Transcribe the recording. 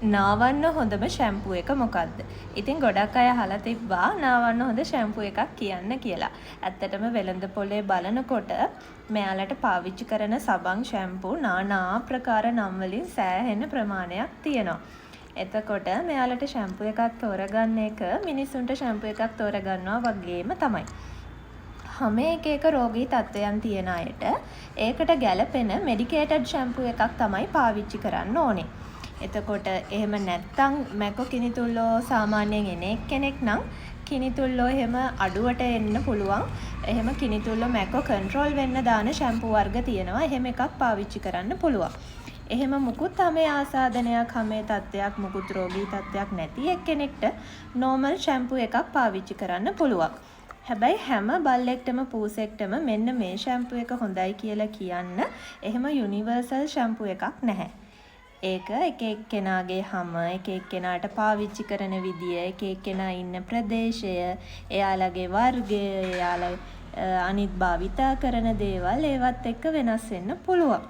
නාවන්න හොඳම ෂැම්පූ එක මොකක්ද? ඉතින් ගොඩක් අය අහලා තිබ්බා නාවන්න හොඳ ෂැම්පූ එකක් කියන්න කියලා. ඇත්තටම වෙළඳ පොලේ බලනකොට මෙයාලට පාවිච්චි කරන සබන් ෂැම්පූ নানা ආකාර නම් වලින් සෑහෙන ප්‍රමාණයක් තියෙනවා. එතකොට මෙයාලට ෂැම්පූ එකක් තෝරගන්න එක මිනිස්සුන්ට ෂැම්පූ එකක් තෝරගන්නවා වගේම තමයි. හැම එක රෝගී තත්ත්වයන් තියෙන අයට ඒකට ගැළපෙන මෙඩිකේටඩ් ෂැම්පූ එකක් තමයි පාවිච්චි කරන්න ඕනේ. එතකොට එහෙම නැත්තම් මැකෝ කිනිතුල්ලෝ සාමාන්‍යයෙන් එන එක්කෙනෙක් නම් කිනිතුල්ලෝ එහෙම අඩුවට එන්න පුළුවන්. එහෙම කිනිතුල්ලෝ මැකෝ කන්ට්‍රෝල් වෙන්න දාන ෂැම්පූ වර්ග තියෙනවා. එහෙම එකක් පාවිච්චි කරන්න පුළුවන්. එහෙම මුකුත් හැමේ ආසාදනයක් හැමේ තත්ත්වයක් මුකුත් රෝගී තත්ත්වයක් නැති එක්කෙනෙක්ට නෝමල් ෂැම්පූ එකක් පාවිච්චි කරන්න පුළුවන්. හැබැයි හැම බල්ලෙක්ටම පූසෙක්ටම මෙන්න මේ ෂැම්පූ එක හොඳයි කියලා කියන්න එහෙම යුනිවර්සල් ෂැම්පූ එකක් නැහැ. ඒක එක එක්කෙනාගේ හැම එක එක්කෙනාට පාවිච්චි කරන විදිය, එක එක්කෙනා ඉන්න ප්‍රදේශය, එයාලගේ වර්ගය, එයාලා අනිත් භාවිතා කරන දේවල් ඒවත් එක්ක වෙනස් වෙන්න පුළුවන්.